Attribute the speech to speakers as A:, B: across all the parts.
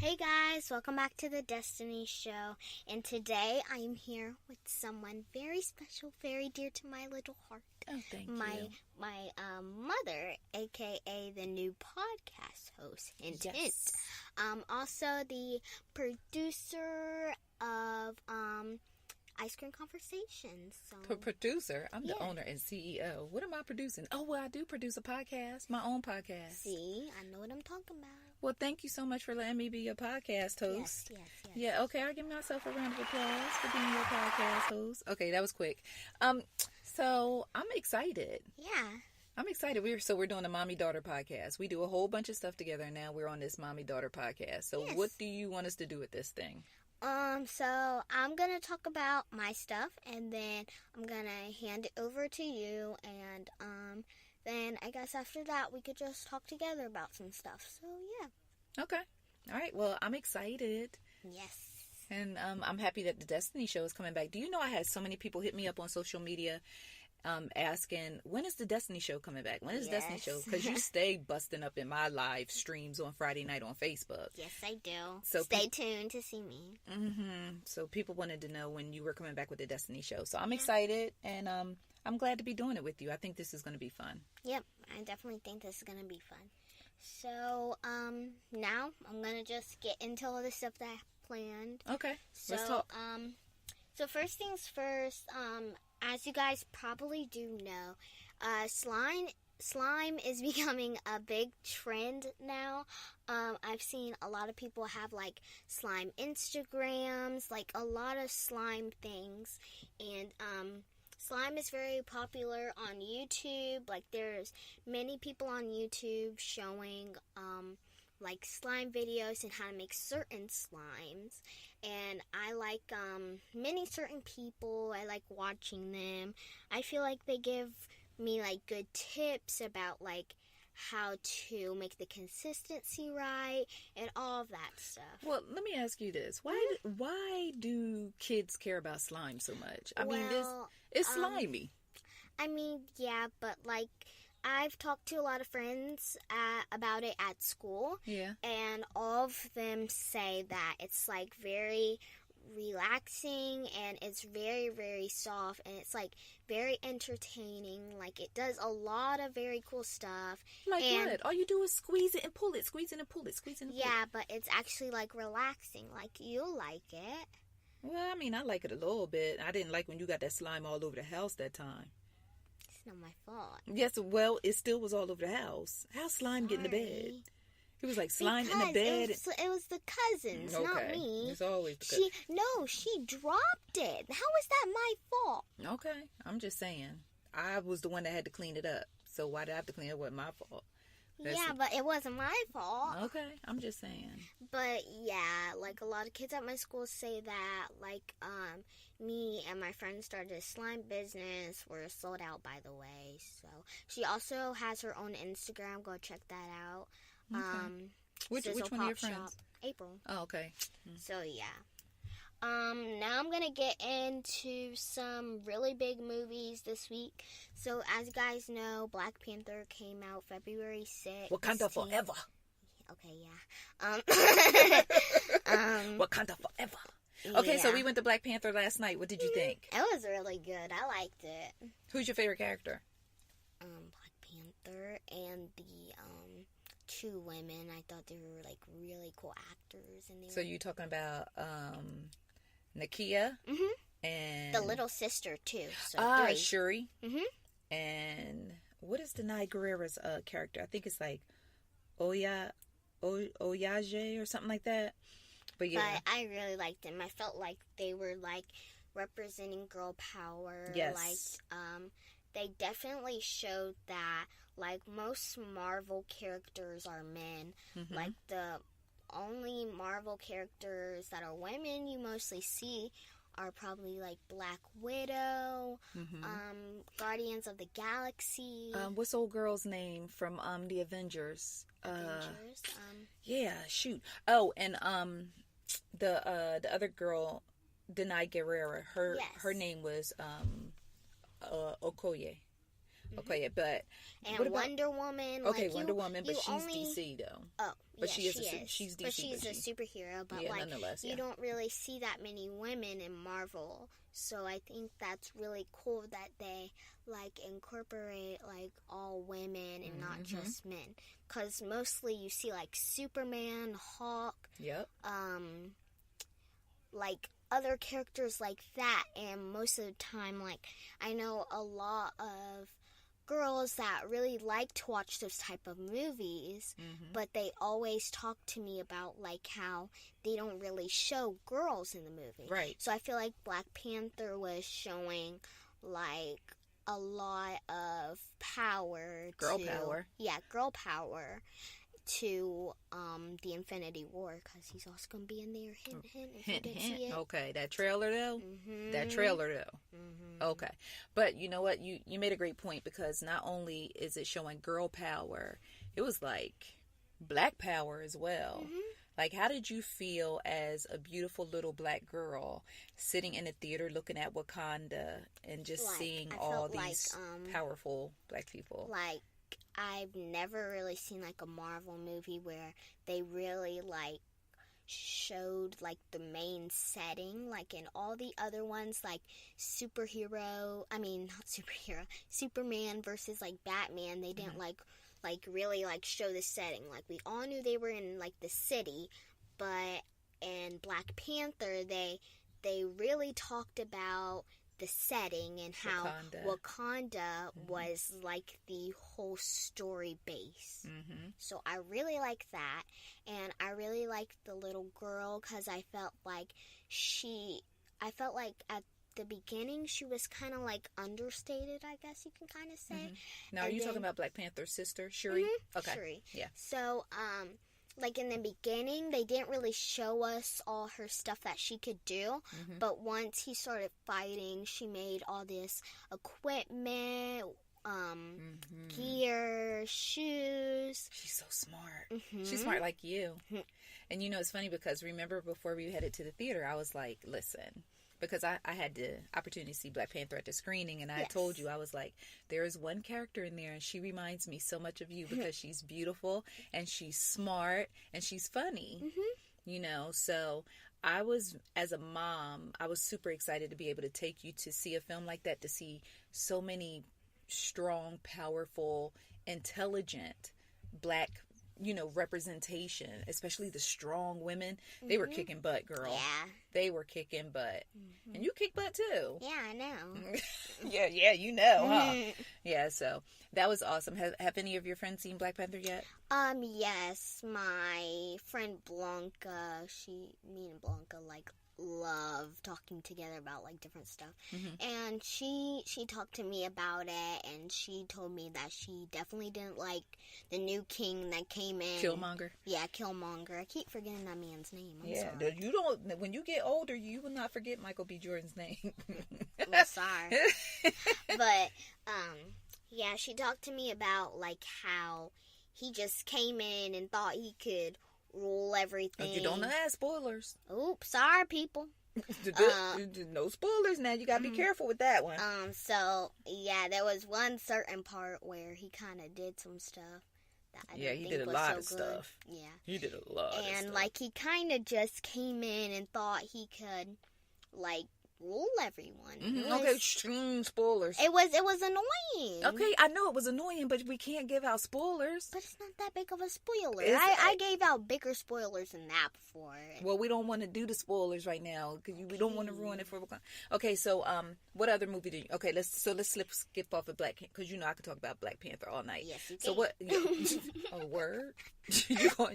A: Hey guys, welcome back to the Destiny Show, and today I am here with someone very special, very dear to my little heart.
B: Oh, thank
A: my,
B: you.
A: My mother, aka the new podcast host, hint,
B: Yes.
A: hint. Also the producer of Ice Cream Conversations. So.
B: Producer? I'm the
A: Yeah.
B: owner and CEO. What am I producing? Oh, well, I do produce a podcast, my own podcast.
A: See, I know what I'm talking about.
B: Well, thank you so much for letting me be your podcast host.
A: Yes.
B: Yeah, okay, I'll give myself a round of applause for being your podcast host. Okay, that was quick. So I'm excited.
A: Yeah.
B: I'm excited. We're doing a mommy-daughter podcast. We do a whole bunch of stuff together, and now we're on this mommy-daughter podcast. So
A: Yes.
B: What do you want us to do with this thing?
A: So I'm gonna talk about my stuff, and then I'm gonna hand it over to you, and then I guess after that we could just talk together about some stuff. So yeah.
B: Okay. All right. Well, I'm excited.
A: Yes.
B: And I'm happy that the Destiny Show is coming back. Do you know I had so many people hit me up on social media asking, when is the Destiny Show coming back? When is the Destiny Show? Because you stay busting up in my live streams on Friday night on Facebook.
A: Yes, I do.
B: So
A: stay tuned to see me.
B: So people wanted to know when you were coming back with the Destiny Show. So I'm excited, and I'm glad to be doing it with you. I think this is going to be fun.
A: Yep, I definitely think this is going to be fun. So, now I'm going to just get into all the stuff that I planned.
B: Okay,
A: So,
B: let's talk.
A: So first things first, as you guys probably do know, slime is becoming a big trend now. I've seen a lot of people have like slime Instagrams, like a lot of slime things, and slime is very popular on YouTube. Like there's many people on YouTube showing like slime videos and how to make certain slimes, and I like many certain people. I like watching them. I feel like they give me like good tips about like how to make the consistency right and all of that stuff.
B: Well, let me ask you this: why do kids care about slime so much? I mean, it's slimy.
A: I mean, yeah, but like I've talked to a lot of friends about it at school.
B: Yeah.
A: And all of them say that it's like very relaxing, and it's very, very soft, and it's like very entertaining. Like it does a lot of very cool stuff.
B: Like what? All you do is squeeze it and pull it, squeeze it and pull it, squeeze it and pull it.
A: Yeah, but it's actually like relaxing. Like you'll like it.
B: Well, I mean, I like it a little bit. I didn't like when you got that slime all over the house that time.
A: It's not my fault.
B: Yes, well, it still was all over the house. How's slime get in the bed? It was like slime in the bed.
A: It was the cousins, not me.
B: It's always the cousins.
A: She dropped it. How is that my fault?
B: Okay, I'm just saying. I was the one that had to clean it up. So why did I have to clean it? It wasn't my fault.
A: But it wasn't my fault.
B: Okay, I'm just saying.
A: But yeah, like a lot of kids at my school say that, like, me and my friend started a slime business. We're sold out, by the way. So she also has her own Instagram. Go check that out.
B: Okay. Which one of your friends?
A: Shop, April.
B: Oh, okay.
A: So yeah. Now I'm gonna get into some really big movies this week. So as you guys know, Black Panther came out February 6th.
B: Wakanda forever.
A: Okay, yeah.
B: Wakanda forever. Okay, so we went to Black Panther last night. What did you think?
A: It was really good. I liked it.
B: Who's your favorite character?
A: Black Panther and the two women. I thought they were like really cool actors. And
B: so you talking about Nakia? And
A: the little sister too. So three.
B: Shuri. And what is Denai Guerrera's character? I think it's like Oyaje or something like that. But yeah,
A: but I really liked them. I felt like they were like representing girl power.
B: Yes.
A: Like they definitely showed that like most Marvel characters are men. Like the only Marvel characters that are women you mostly see are probably like Black Widow, Guardians of the Galaxy.
B: What's old girl's name from the Avengers? Yeah, shoot. Oh, and the other girl, Denai Guerrera. Her name was Okoye. Okay, but
A: And
B: what about
A: Wonder Woman.
B: okay,
A: like,
B: Wonder Woman, but she's
A: only,
B: DC though.
A: Oh,
B: But
A: yeah,
B: she is she's DC,
A: but she's a superhero. But
B: yeah,
A: like,
B: nonetheless,
A: you don't really see that many women in Marvel. So I think that's really cool that they like incorporate like all women and not just men. Because mostly you see like Superman, Hawk,
B: Yep.
A: like other characters like that. And most of the time, like, I know a lot of girls that really like to watch those type of movies, but they always talk to me about like how they don't really show girls in the movie.
B: Right.
A: So I feel like Black Panther was showing like a lot of power,
B: Girl
A: to,
B: power.
A: Yeah, girl power to the Infinity War, because he's also gonna be in there. Hint, hint. If
B: Hint,
A: you didn't see it.
B: Okay, that trailer though. That trailer though. Okay, but you know what? You made a great point, because not only is it showing girl power, it was like black power as well. Like, how did you feel as a beautiful little black girl sitting in a theater looking at Wakanda and just
A: Like,
B: seeing
A: I
B: all
A: felt
B: these
A: like,
B: powerful black people?
A: Like, I've never really seen like a Marvel movie where they really like showed like the main setting. Like in all the other ones, like Superman versus like Batman, they didn't like really like show the setting. Like, we all knew they were in like the city, but in Black Panther they really talked about the setting and how Wakanda was like the whole story base. So I really like that, and I really liked the little girl, because I felt like at the beginning she was kind of like understated, I guess you can kind of say.
B: Now, are you talking about Black Panther's sister, Shuri? Okay.
A: Shuri.
B: Yeah.
A: So, like in the beginning, they didn't really show us all her stuff that she could do. But once he started fighting, she made all this equipment, gear, shoes.
B: She's so smart. She's smart like you. And you know, it's funny because remember before we headed to the theater, I was like, listen, because I had the opportunity to see Black Panther at the screening, and I told you, I was like, there is one character in there, and she reminds me so much of you, because she's beautiful, and she's smart, and she's funny, you know. So I was, as a mom, I was super excited to be able to take you to see a film like that, to see so many strong, powerful, intelligent Black, you know, representation, especially the strong women. They were kicking butt, girl.
A: Yeah.
B: They were kicking butt. And you kick butt too.
A: Yeah, I know.
B: yeah, you know, huh? Yeah, so that was awesome. Have any of your friends seen Black Panther yet?
A: Yes, my friend Blanca, me and Blanca, like, love talking together about like different stuff, and she talked to me about it, and she told me that she definitely didn't like the new king that came in.
B: Killmonger.
A: Yeah, Killmonger. I keep forgetting that man's name. I'm
B: yeah,
A: sorry.
B: You don't. When you get older, you will not forget Michael B. Jordan's name.
A: I'm sorry, but yeah, she talked to me about like how he just came in and thought he could rule everything.
B: You don't add spoilers.
A: Oops, sorry, people.
B: No spoilers now. You gotta be careful with that one.
A: So yeah, there was one certain part where he kind of did some stuff that I didn't think
B: did a
A: was
B: lot
A: so
B: of
A: good.
B: stuff.
A: Yeah,
B: He did a lot.
A: and like he kind of just came in and thought he could like rule everyone.
B: Okay, spoilers.
A: It was annoying.
B: Okay, I know it was annoying, but we can't give out spoilers.
A: But it's not that big of a spoiler. I gave out bigger spoilers than that before.
B: Well, we don't want to do the spoilers right now because we don't want to ruin it for. Okay, so what other movie did you? Okay, let's skip off of Black, because you know I could talk about Black Panther all night.
A: Yes, you can.
B: So what? A word?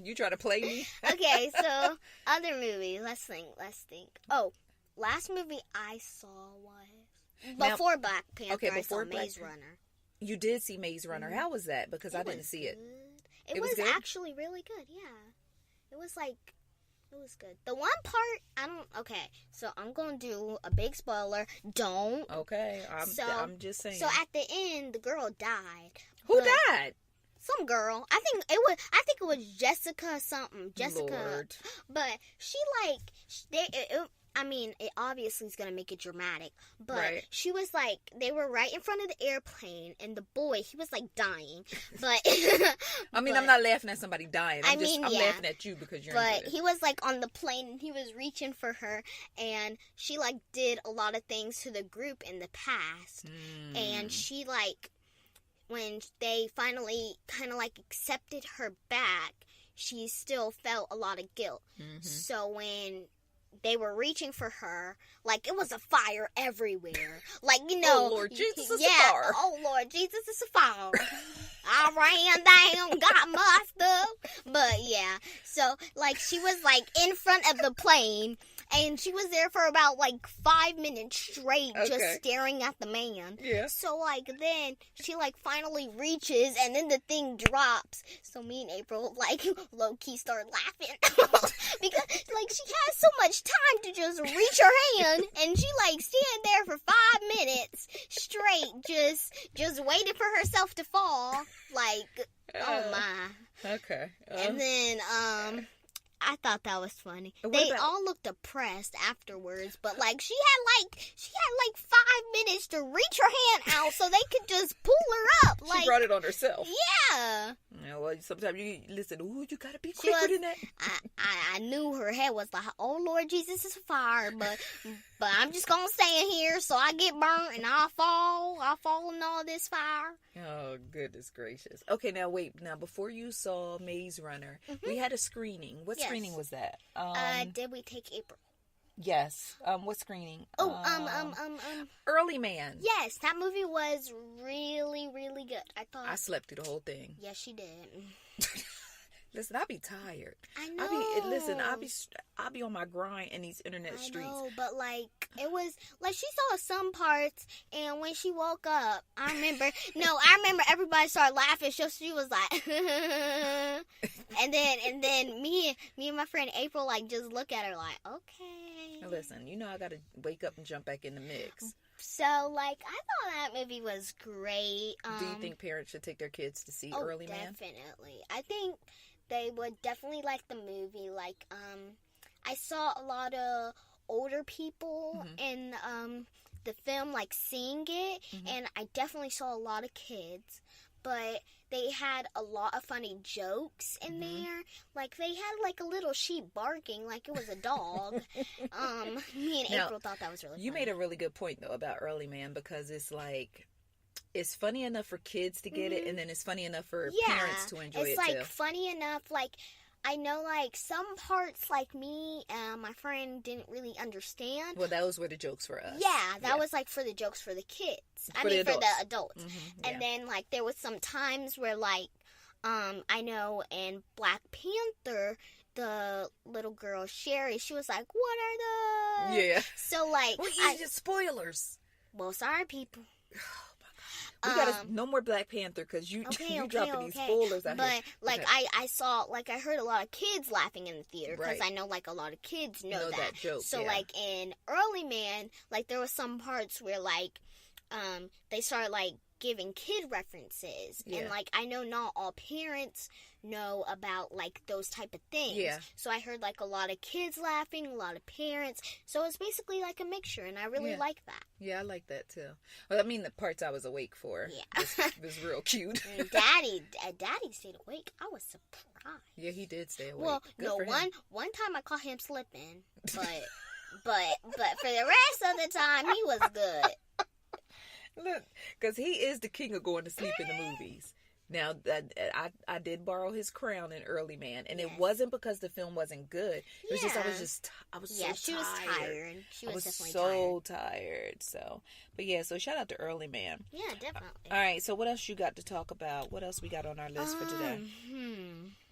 B: you try to play me?
A: Okay, so other movies. Let's think. Oh. Last movie I saw was before Black Panther.
B: Okay, before
A: I saw Maze Runner.
B: You did see Maze Runner. How was that? Because I didn't see it.
A: It was
B: good?
A: actually really good. Yeah, it was good. The one part Okay, so I'm gonna do a big spoiler. Don't.
B: Okay, I'm just saying.
A: So at the end, the girl died.
B: Who died?
A: Some girl. I think it was Jessica something. Jessica.
B: Lord.
A: But she I mean, it obviously is going to make it dramatic, but
B: Right.
A: she was like, they were right in front of the airplane, and the boy, he was like dying, but...
B: I mean,
A: but-
B: I'm not laughing at somebody dying. I'm
A: yeah.
B: laughing at you because you're
A: But
B: into it.
A: he was like on the plane, and he was reaching for her, and she like did a lot of things to the group in the past, and she like, when they finally kind of like accepted her back, she still felt a lot of guilt. So when they were reaching for her, like, it was a fire everywhere. Like, you know.
B: Oh, Lord Jesus, it's
A: yeah,
B: a fire.
A: Oh, Lord Jesus, it's a fire. I ran down, got my stuff. But, yeah. So, like, she was, like, in front of the plane, and she was there for about, like, 5 minutes straight, just staring at the man.
B: Yeah.
A: So, like, then she, like, finally reaches, and then the thing drops. So me and April, like, low-key start laughing. Because, like, she has so much time to just reach her hand, and she, like, stand there for 5 minutes straight, just waiting for herself to fall. Like, oh, my.
B: Okay.
A: And then, I thought that was funny. They all looked depressed afterwards, but like she had like 5 minutes to reach her hand out so they could just pull her up. Like,
B: she brought it on herself.
A: Yeah.
B: Yeah, well, sometimes you listen. Ooh, you gotta be quicker than that.
A: I knew her head was like, oh Lord Jesus, is a fire, but I'm just gonna stand here so I get burnt and I'll fall in all this fire.
B: Oh, goodness gracious. Okay, now wait. Now, before you saw Maze Runner, we had a screening. What screening was that?
A: Did we take April?
B: Yes. What screening? Early Man.
A: Yes, that movie was really, really good.
B: I slept through the whole thing.
A: Yes, she did.
B: Listen, I be tired.
A: I know.
B: I be on my grind in these internet streets.
A: I know, but like it was like she saw some parts, and when she woke up, I remember everybody started laughing. So she was like, and then me and my friend April like just look at her like, okay.
B: Now listen, I gotta wake up and jump back in the mix.
A: So like I thought that movie was great.
B: Do you think parents should take their kids to see Early Man?
A: Definitely. I think they would definitely like the movie. Like, I saw a lot of older people in the film, like, seeing it, and I definitely saw a lot of kids, but they had a lot of funny jokes in there. Like, they had, like, a little sheep barking like it was a dog. Me and April thought that was really funny.
B: You made a really good point, though, about Early Man, because it's like, it's funny enough for kids to get it, and then it's funny enough for parents to enjoy it,
A: it's like funny enough. Like, I know, like, some parts, like me and my friend didn't really understand.
B: Well, those were the jokes for us.
A: Yeah, that was, like, for the jokes for the kids. For the adults. And then, like, there was some times where, like, I know in Black Panther, the little girl, Sherry, she was like, what are those?
B: Yeah.
A: So, like...
B: Well, just spoilers.
A: Well, sorry, people.
B: We gotta no more Black Panther because you dropping these spoilers out here.
A: But like I saw, like I heard a lot of kids laughing in the theater because I know like a lot of kids know that
B: joke.
A: So like in Early Man, like there was some parts where like they started like giving kid references, and like I know not all parents know about like those type of things. Yeah. So I heard like a lot of kids laughing, a lot of parents. So it's basically like a mixture, and I really like that.
B: Yeah, I like that too. Well, I mean the parts I was awake for. Yeah. was real cute.
A: Daddy stayed awake. I was surprised.
B: Yeah, he did stay awake.
A: Well,
B: Good
A: one time I caught him slipping, but for the rest of the time he was good.
B: Look, because he is the king of going to sleep in the movies. Now, I did borrow his crown in Early Man, and it wasn't because the film wasn't good. It was just I was so tired.
A: She was tired. She was definitely
B: so tired. So, but yeah, so shout out to Early Man.
A: Yeah, definitely.
B: All right, so what else you got to talk about? What else we got on our list for today?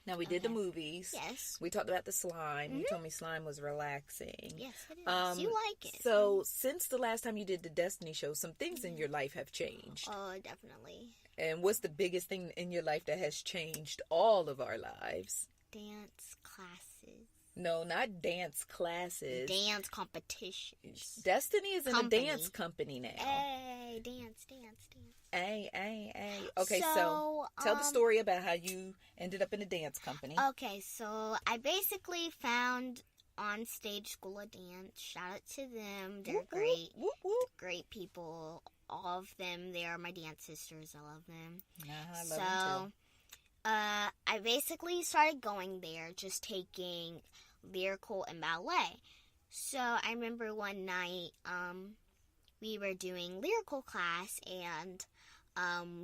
B: Now, we did the movies.
A: Yes.
B: We talked about the slime. You told me slime was relaxing.
A: Yes, it is. You like it.
B: So, since the last time you did the Destiny show, some things in your life have changed.
A: Oh, definitely.
B: And what's the biggest thing in your life that has changed all of our lives?
A: Dance classes.
B: No, not dance classes.
A: Dance competitions.
B: Destiny is in a dance company now.
A: Hey, dance.
B: Hey. Okay, so tell the story about how you ended up in a dance company.
A: Okay, so I basically found On Stage School of Dance. Shout out to them. They're great.
B: Whoop, whoop.
A: Great people. All of them. They are my dance sisters. I love them.
B: I love them too.
A: I basically started going there, just taking lyrical and ballet. So I remember one night, we were doing lyrical class, and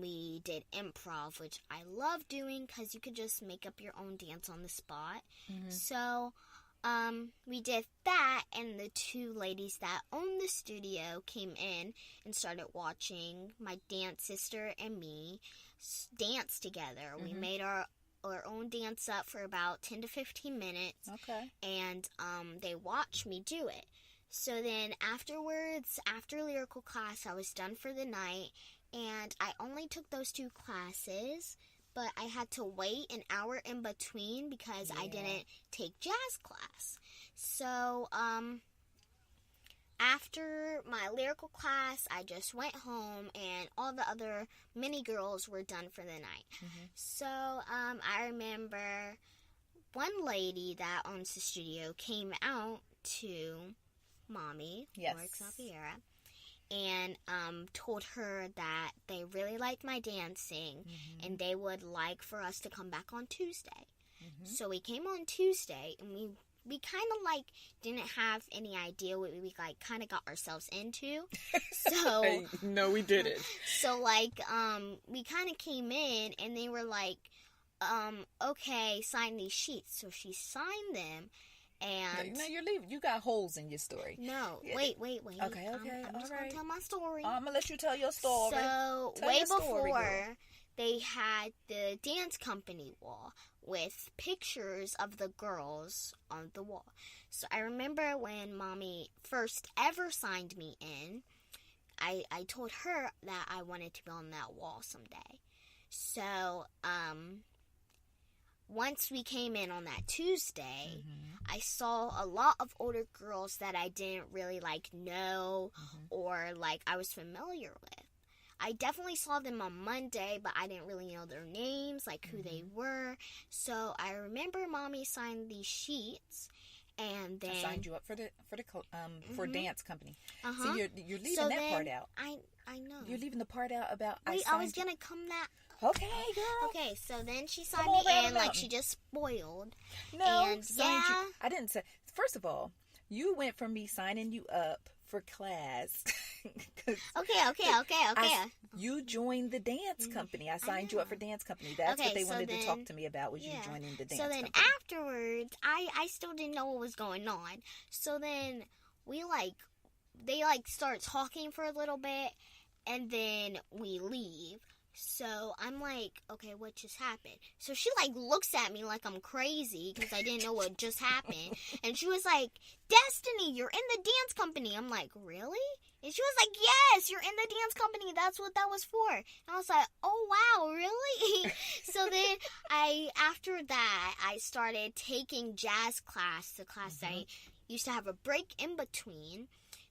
A: we did improv, which I love doing because you could just make up your own dance on the spot.
B: Mm-hmm.
A: So we did that, and the two ladies that owned the studio came in and started watching my dance sister and me dance together.
B: Mm-hmm.
A: We made our own dance up for about 10 to 15 minutes.
B: Okay.
A: And they watched me do it. So then afterwards, after lyrical class, I was done for the night, and I only took those 2 classes, but I had to wait an hour in between because I didn't take jazz class. So after my lyrical class, I just went home, and all the other mini girls were done for the night.
B: Mm-hmm.
A: So I remember one lady that owns the studio came out to Mommy, Laura Xaviera, and told her that they really liked my dancing, and they would like for us to come back on Tuesday. Mm-hmm. So we came on Tuesday, and we kind of like didn't have any idea what we like kind of got ourselves into. So
B: no, we didn't.
A: So like we kind of came in, and they were like, okay, sign these sheets. So she signed them. And
B: no, you're leaving. You got holes in your story.
A: No, wait.
B: Okay.
A: I'm just gonna tell my story.
B: I'm gonna let you tell your story.
A: So way before, they had the dance company wall with pictures of the girls on the wall. So I remember when Mommy first ever signed me in, I told her that I wanted to be on that wall someday. So once we came in on that Tuesday, I saw a lot of older girls that I didn't really know or I was familiar with. I definitely saw them on Monday, but I didn't really know their names, who they were. So I remember Mommy signed these sheets, and then
B: I signed you up for dance company.
A: Uh-huh.
B: So you're leaving that part out.
A: I know.
B: You're leaving the part out about.
A: Wait, I was gonna come that.
B: Okay, girl.
A: Okay, so then she signed me in she just spoiled.
B: No,
A: and
B: I didn't say. First of all, you went from me signing you up for class.
A: Okay.
B: You joined the dance company. I signed you up for dance company. That's what they wanted to talk to me about, was you joining the dance company. So then
A: afterwards, I still didn't know what was going on. So then they start talking for a little bit, and then we leave. So I'm like, okay, what just happened? So she looks at me like I'm crazy because I didn't know what just happened. And she was like, Destiny, you're in the dance company. I'm like, really? And she was like, yes, you're in the dance company. That's what that was for. And I was like, oh, wow, really? So then after that, I started taking jazz class, the class I used to have a break in between.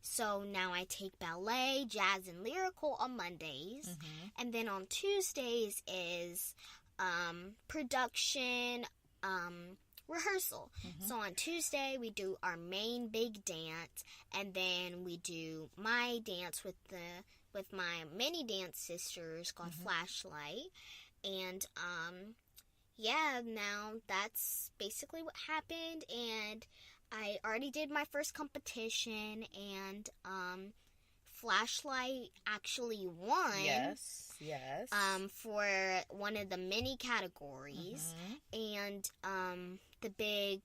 A: So now I take ballet, jazz, and lyrical on Mondays. And then on Tuesdays is production, rehearsal. So on Tuesday, we do our main big dance, and then we do my dance with my mini dance sisters called Flashlight. And now that's basically what happened. And I already did my first competition, and Flashlight actually won.
B: Yes.
A: For one of the mini categories, and the big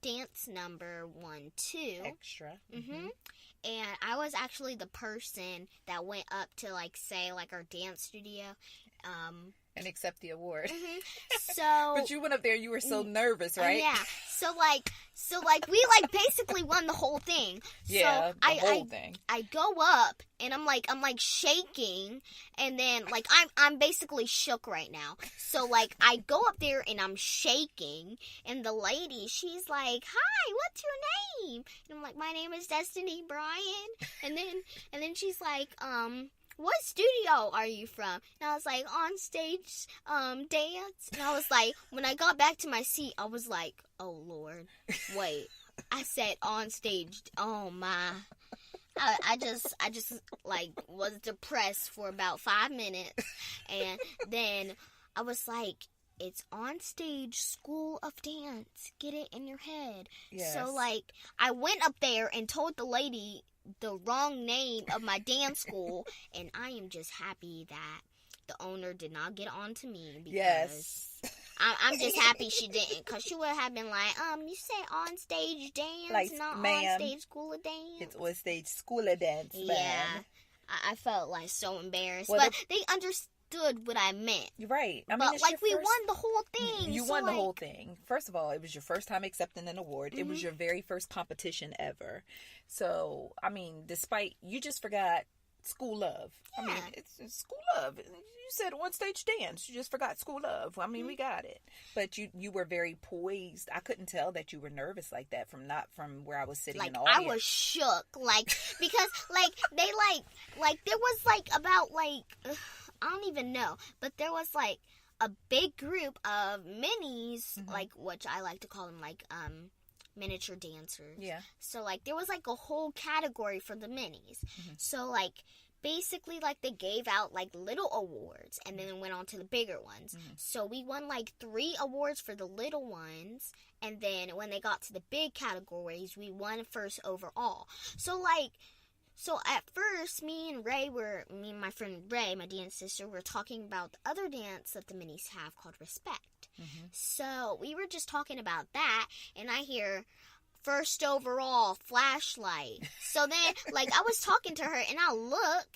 A: dance number won too.
B: Extra.
A: And I was actually the person that went up to say our dance studio.
B: And accept the award.
A: So,
B: but you went up there. You were so nervous, right?
A: Yeah. So we basically won the whole thing.
B: Yeah,
A: so
B: the whole thing.
A: I go up, and I'm shaking, and then I'm basically shook right now. So I go up there and I'm shaking, and the lady, she's like, "Hi, what's your name?" And I'm like, "My name is Destiny Bryan." And then she's like, "What studio are you from?" And I was like, "On Stage Dance." And I was like, when I got back to my seat, I was like, "Oh Lord, wait, I said on stage. Oh my. I just like was depressed for about 5 minutes, and then I was like, it's on stage, School of Dance. Get it in your head.
B: Yes.
A: So like I went up there and told the lady the wrong name of my dance school, and I am just happy that the owner did not get on to me, because
B: Yes.
A: I'm just happy she didn't, because she would have been like, you say on stage dance,
B: Like,
A: not
B: ma'am,
A: on stage School of Dance.
B: It's on stage School of Dance,
A: Yeah,
B: ma'am.
A: I felt like so embarrassed,
B: Well,
A: but they understood what I meant.
B: You're right. I mean,
A: But
B: it's
A: like
B: your
A: we
B: first...
A: won the whole thing.
B: You
A: so,
B: won the
A: like,
B: whole thing. First of all, it was your first time accepting an award.
A: Mm-hmm.
B: It was your very first competition ever. So, I mean, despite you just forgot School Love.
A: Yeah.
B: I mean, it's School Love. You said on stage dance. You just forgot School Love. I mean, we got it. But you were very poised. I couldn't tell that you were nervous like that from where I was sitting
A: like
B: in the audience.
A: I was shook, like, because like they like there was like about like I don't even know, but there was like a big group of minis,
B: Mm-hmm.
A: like, which I like to call them like miniature dancers.
B: Yeah.
A: So like there was like a whole category for the minis.
B: Mm-hmm.
A: So like basically like they gave out like little awards and then went on to the bigger ones.
B: Mm-hmm.
A: So we won like 3 awards for the little ones, and then when they got to the big categories, we won first overall. So at first, me and my friend Ray, my dance sister, were talking about the other dance that the minis have called Respect.
B: Mm-hmm.
A: So we were just talking about that, and I hear first overall flashlight. So then, like, I was talking to her, and I look,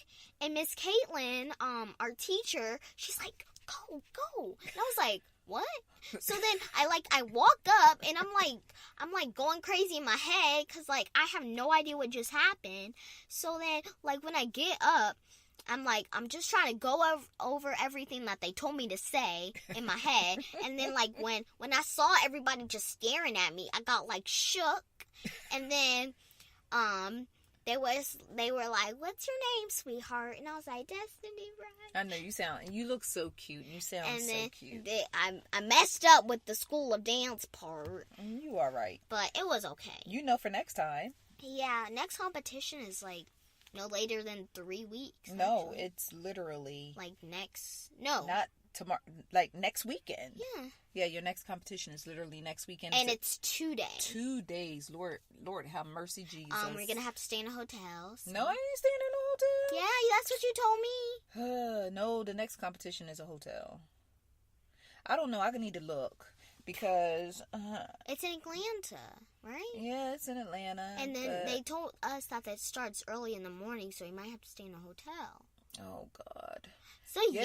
A: and Miss Caitlin, our teacher, she's like, go. And I was like, what? So then I walk up, and I'm like going crazy in my head, because like I have no idea what just happened. So then, like, when I get up, I'm just trying to go over everything that they told me to say in my head. And then, like, when I saw everybody just staring at me, I got, like, shook. And then, they were like, what's your name, sweetheart? And I was like, Destiny, right?
B: I know you look so cute. You sound
A: and
B: so
A: then
B: cute.
A: I messed up with the School of Dance part.
B: You are right.
A: But it was okay.
B: You know for next time.
A: Yeah, next competition is, like, no later than 3 weeks.
B: No,
A: actually.
B: it's literally
A: not
B: tomorrow, like next weekend.
A: Yeah,
B: your next competition is literally next weekend,
A: and it's 2 days.
B: 2 days. Lord have mercy, Jesus.
A: We're gonna have to stay in a hotel. So.
B: No, I ain't staying in a hotel.
A: Yeah, that's what you told me.
B: No, the next competition is a hotel. I don't know. I need to look. Because
A: it's in Atlanta, right?
B: Yeah, it's in Atlanta.
A: And then they told us that it starts early in the morning, so we might have to stay in a hotel.
B: Oh God.
A: So
B: You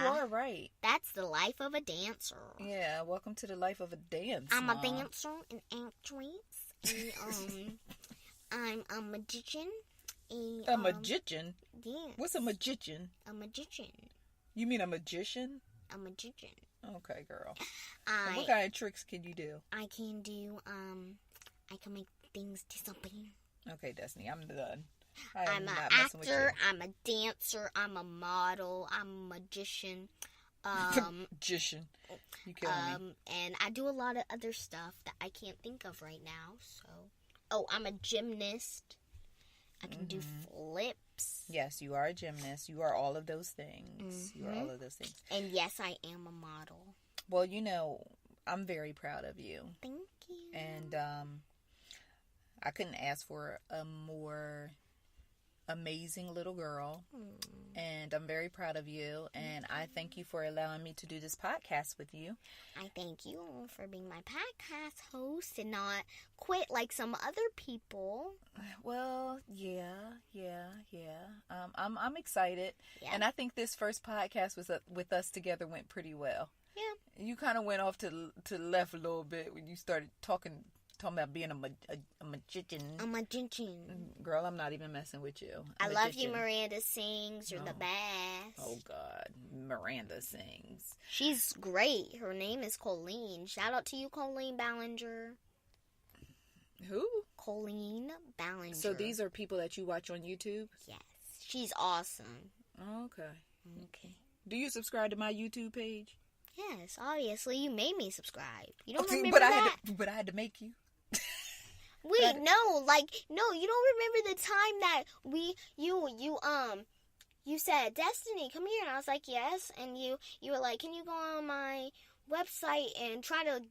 B: are right.
A: That's the life of a dancer.
B: Yeah, welcome to the life of a dance.
A: I'm
B: Mom.
A: a dancer and actress, and I'm a magician.
B: A magician?
A: Yes.
B: What's a magician?
A: A magician.
B: You mean a magician?
A: A magician.
B: Okay, girl. What kind of tricks can you do?
A: I can do, I can make things disappear.
B: Okay, Destiny, I'm done.
A: I'm an actor, I'm a dancer, I'm a model, I'm a magician.
B: Magician. You killing me.
A: And I do a lot of other stuff that I can't think of right now, so. I'm a gymnast. I can do flips.
B: Yes, you are a gymnast. You are all of those things. You are all of those things.
A: And yes, I am a model.
B: Well, I'm very proud of you.
A: Thank you.
B: And I couldn't ask for a more amazing little girl. And I'm very proud of you. And I thank you for allowing me to do this podcast with you.
A: I thank you for being my podcast host and not quit like some other people.
B: Well, yeah. I'm excited. Yeah. And I think this first podcast with us together went pretty well.
A: Yeah.
B: You kind of went off to the left a little bit when you started talking about being a magician.
A: A magician.
B: Girl, I'm not even messing with you.
A: I love you, Miranda Sings. You're the best.
B: Oh, God. Miranda Sings.
A: She's great. Her name is Colleen. Shout out to you, Colleen Ballinger.
B: Who?
A: Colleen Ballinger.
B: So these are people that you watch on YouTube?
A: Yes. She's awesome.
B: Okay. Do you subscribe to my YouTube page?
A: Yes, obviously. You made me subscribe. You don't remember
B: that? But I had to make you.
A: Wait, no, you don't remember the time that you said, Destiny, come here, and I was like, yes, and you were like, can you go on my website and try to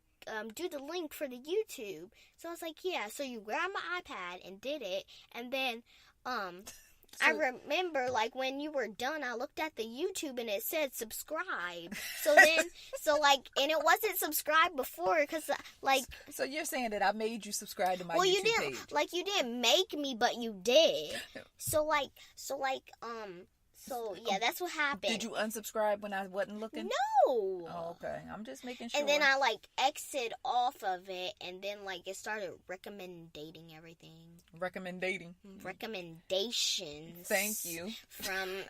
A: do the link for the YouTube? So I was like, yeah. So you grabbed my iPad and did it, and then I remember, like, when you were done, I looked at the YouTube and it said subscribe. And it wasn't subscribed before because, like...
B: So you're saying that I made you subscribe to my YouTube
A: you didn't,
B: page?
A: Like, you didn't make me, but you did. So, yeah, that's what happened.
B: Did you unsubscribe when I wasn't looking?
A: No.
B: Oh, okay. I'm just making sure.
A: And then I, exit off of it, and then, it started recommendating everything.
B: Recommendating.
A: Recommendations.
B: Thank you.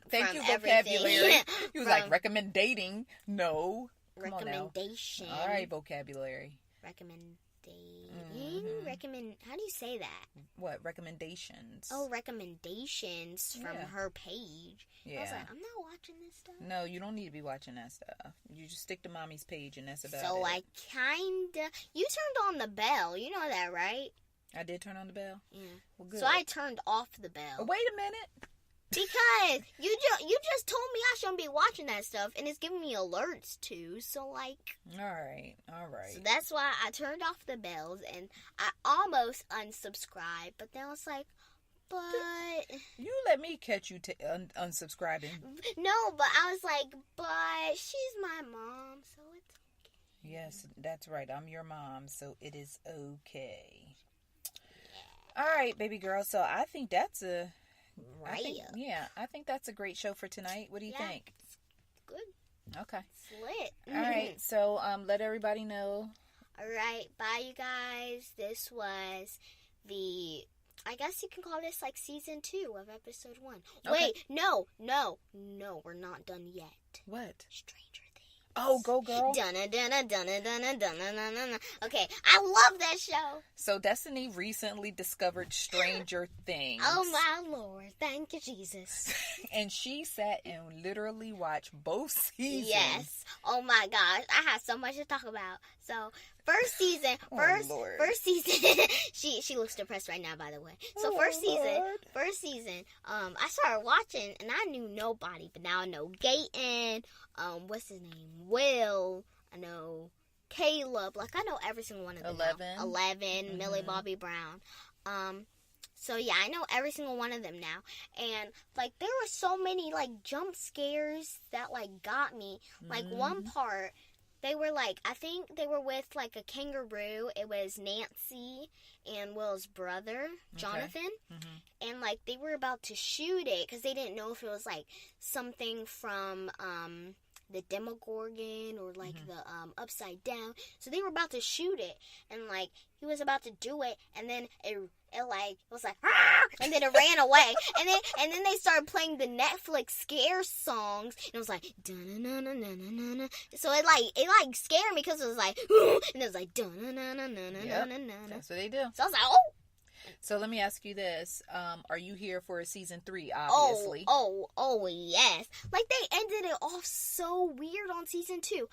A: Thank
B: you,
A: everything.
B: vocabulary. He was like, recommendating. No. Come
A: recommendation.
B: All right, vocabulary.
A: Recommending. Mm-hmm. How do you say that?
B: What? Recommendations.
A: Oh, recommendations from her page.
B: Yeah.
A: I was like, I'm not watching this stuff.
B: No, you don't need to be watching that stuff. You just stick to mommy's page and that's about it.
A: So I kinda... You turned on the bell. You know that, right?
B: I did turn on the bell?
A: Yeah.
B: Well, good.
A: So I turned off the bell.
B: Oh, wait a minute.
A: Because you just told me I shouldn't be watching that stuff, and it's giving me alerts too. So
B: all right.
A: So that's why I turned off the bells, and I almost unsubscribed, but then I was like, but
B: you let me catch you unsubscribing.
A: No, but I was like, but she's my mom, so it's okay.
B: Yes, that's right. I'm your mom, so it is okay. Yeah. All right, baby girl. So I think that's a.
A: Right.
B: I think that's a great show for tonight. What do you think?
A: It's good.
B: Okay.
A: It's lit.
B: All right. So let everybody know.
A: All right. Bye, you guys. This was I guess you can call this season 2 of episode 1.
B: Okay.
A: Wait, no, we're not done yet.
B: What?
A: Stranger Things.
B: Oh, go girl.
A: Dunna, dunna, dunna, dunna, dunna, dunna, dunna. Okay, I love that show.
B: So Destiny recently discovered Stranger Things.
A: Oh my Lord, thank you, Jesus.
B: And she sat and literally watched both seasons.
A: Yes. Oh my gosh, I have so much to talk about. So first season, first season. she looks depressed right now, by the way. So first season, I started watching and I knew nobody, but now I know Gaten. What's his name? Will. I know Caleb. I know every single one of them. 11,
B: mm-hmm.
A: Millie Bobby Brown. So yeah, I know every single one of them now. And there were so many jump scares that got me. One part, they were I think they were with a kangaroo. It was Nancy and Will's brother, Jonathan.
B: Okay.
A: Mm-hmm. And they were about to shoot it because they didn't know if it was something from the Demogorgon or
B: mm-hmm.
A: the Upside Down. So they were about to shoot it, and he was about to do it, and then it was ah! And then it ran away, and then they started playing the Netflix scare songs, and it was dun-na-na-na-na-na-na. So it scared me because it was and it was dun-na-na-na-na-na-na-na.
B: That's what they do.
A: So I was oh.
B: So let me ask you this. Are you here for season 3, obviously?
A: Oh, yes. They ended it off so weird on season 2.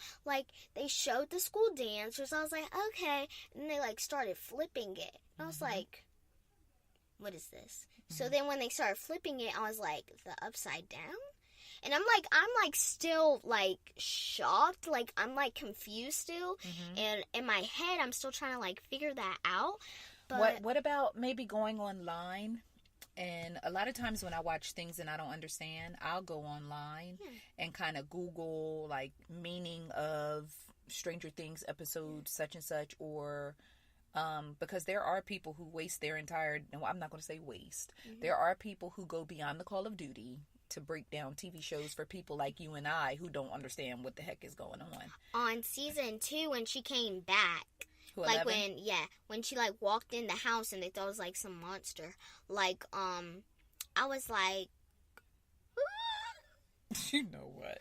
A: They showed the school dancers. I was like, okay. And they, started flipping it. I was
B: mm-hmm.
A: like, what is this?
B: Mm-hmm.
A: So then when they started flipping it, I was like, the Upside Down? And I'm still, shocked. I'm, confused still.
B: Mm-hmm.
A: And in my head, I'm still trying to, figure that out. But
B: what about maybe going online? And a lot of times when I watch things and I don't understand, I'll go online and kind of Google meaning of Stranger Things episode such and such, or because there are people who waste their entire, no, I'm not going to say waste. Mm-hmm. There are people who go beyond the call of duty to break down TV shows for people like you and I who don't understand what the heck is going on.
A: On season 2, when she came back,
B: Who,
A: when she walked in the house and they thought it was some monster, I was like,
B: you know what?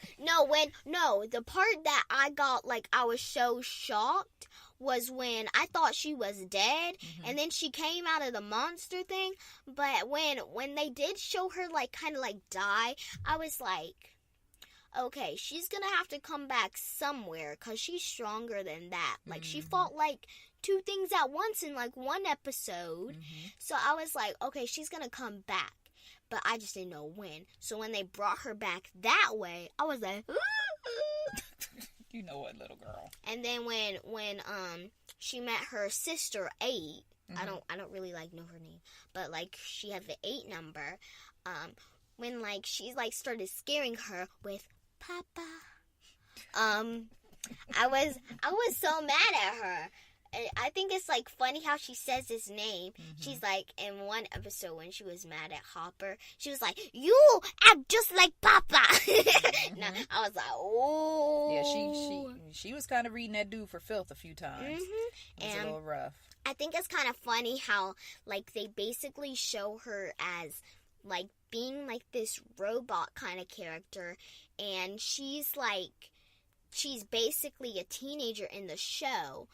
A: No, the part that I got I was so shocked was when I thought she was dead, mm-hmm. and then she came out of the monster thing. But when they did show her kind of die, I was like, okay, she's gonna have to come back somewhere because she's stronger than that. She fought two things at once in like one episode. So I was like, okay, she's gonna come back, but I just didn't know when. So when they brought her back that way, I was like,
B: you know what, little girl.
A: And then when she met her sister 8, I don't really like know her name, but like she had the 8 number. When like she like started scaring her with Papa, I was so mad at her. And I think it's like funny how she says his name. She's like, in one episode when she was mad at Hopper, she was like, "You act just like Papa." No, I was like, "Oh."
B: Yeah, she was kind of reading that dude for filth a few times. It was a little rough.
A: I think it's kind of funny how like they basically show her as like being like this robot kind of character, and she's basically a teenager in the show,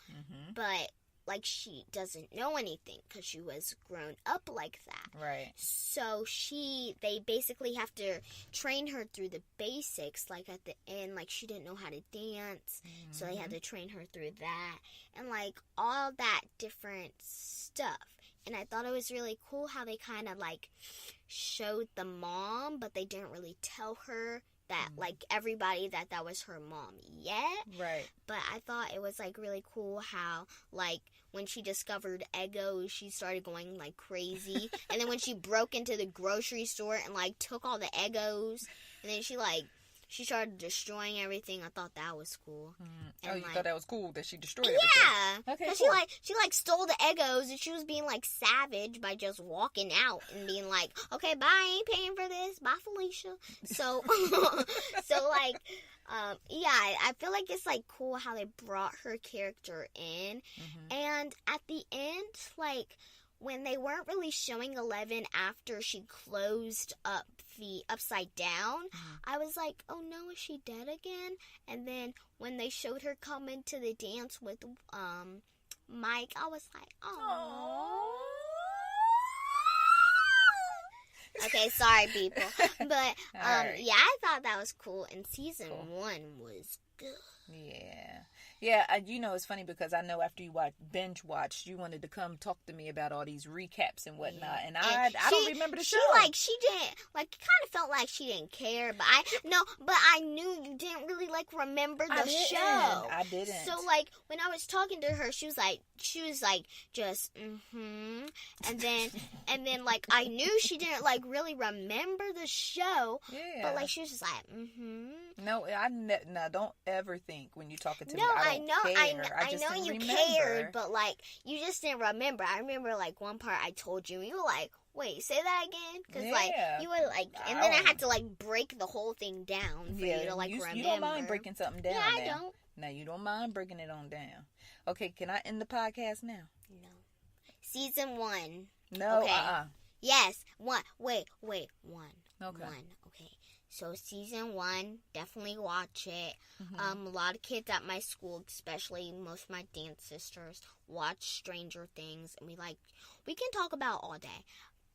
A: but like she doesn't know anything because she was grown up like that.
B: Right.
A: So they basically have to train her through the basics. Like at the end, like she didn't know how to dance, so they had to train her through that and like all that different stuff. And I thought it was really cool how they kind of like showed the mom, but they didn't really tell her that like everybody that was her mom yet.
B: Right.
A: But I thought it was like really cool how like when she discovered Eggos, she started going like crazy. And then when she broke into the grocery store and like took all the Eggos, and then she started destroying everything. I thought that was cool.
B: And,
A: you
B: thought that was cool that she destroyed everything?
A: Yeah.
B: Okay,
A: Cause
B: cool.
A: she like stole the Eggos, and she was being like savage by just walking out and being like, "Okay, bye. I ain't paying for this. Bye, Felicia." So, yeah, I feel like it's like cool how they brought her character in, and at the end, like when they weren't really showing 11 after she closed up the Upside Down, I was like, oh no, is she dead again? And then when they showed her come into the dance with Mike, I was like, oh. Okay, sorry, people. But
B: right.
A: yeah, I thought that was cool, and season 1 was good.
B: Yeah, you know, it's funny because I know after you binge watched, you wanted to come talk to me about all these recaps and whatnot, and I don't remember the show.
A: She didn't, like, it kind of felt like she didn't care, but I knew you didn't really, like, remember the show.
B: I didn't.
A: So, like, when I was talking to her, she was like, just, and then, like, I knew she didn't, like, really remember the show, but, like, she was just like,
B: No, no, don't ever think when you're talking to me,
A: I
B: I
A: know you cared, but like you just didn't remember. I remember like one part I told you, and you were like, "Wait, say that again?" Because like you were like, and then I had to like break the whole thing down for you to like remember.
B: You don't mind breaking something down?
A: Yeah, I don't.
B: Now you don't mind breaking it on down. Okay, can I end the podcast now?
A: No. Season 1.
B: No.
A: Okay. Yes. 1. Wait. 1.
B: Okay.
A: 1. Okay. So season 1, definitely watch it. A lot of kids at my school, especially most of my dance sisters, watch Stranger Things, and we can talk about all day.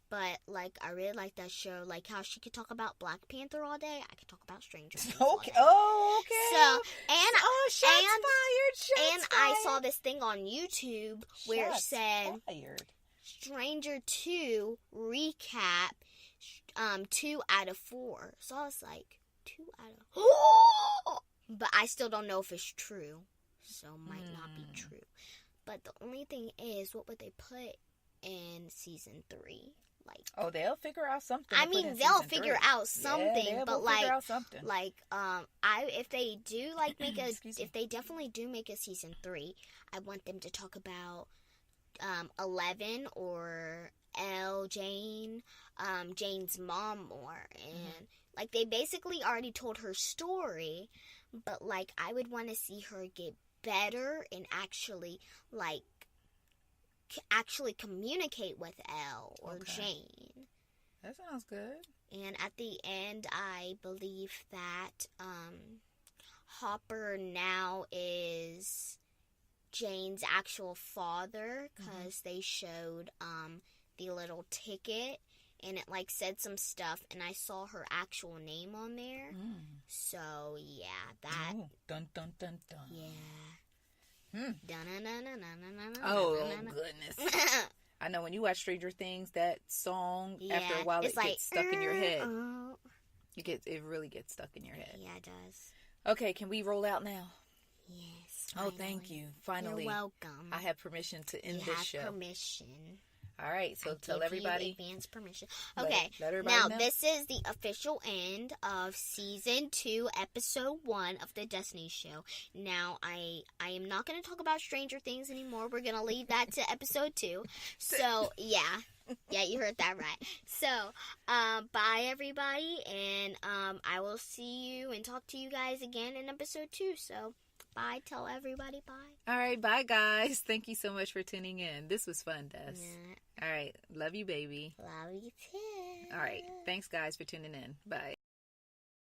A: But like I really like that show, like how she could talk about Black Panther all day. I could talk about Stranger Things.
B: Okay. Oh, okay.
A: So
B: shots fired.
A: And I saw this thing on YouTube where it said
B: fired.
A: Stranger 2 recap. 2 out of 4. So I was like, 2 out of... But I still don't know if it's true. So might not be true. But the only thing is, what would they put in season 3? Like,
B: they'll figure out something.
A: I mean, they'll figure out something, but
B: figure out something.
A: If they do like if they definitely do make a season 3, I want them to talk about 11 or Jane's mom more, and like they basically already told her story, but like I would want to see her get better and actually communicate with Elle or Jane.
B: That sounds good.
A: And at the end, I believe that Hopper now is Jane's actual father, because they showed the little ticket, and it like said some stuff, and I saw her actual name on there. So yeah, that.
B: Ooh, dun dun dun dun.
A: Yeah.
B: Oh, goodness. I know when you watch Stranger Things, that song, after a while, it gets stuck in your head. It really gets stuck in your head.
A: Yeah, it does.
B: Okay, can we roll out now?
A: Yes.
B: Finally. Oh, thank you. Finally.
A: You're welcome.
B: I have permission to end this show.
A: You have permission.
B: All right, so tell everybody.
A: Advance permission. Okay,
B: let everybody know.
A: This is the official end of season 2, episode 1 of the Destiny Show. Now, I am not going to talk about Stranger Things anymore. We're going to leave that to episode 2. So, yeah, you heard that right. So, bye everybody, and I will see you and talk to you guys again in episode 2. So, bye. Tell everybody bye.
B: All right, bye guys. Thank you so much for tuning in. This was fun, Des. Yeah. All right, love you, baby.
A: Love you too.
B: All right, thanks guys for tuning in. Bye.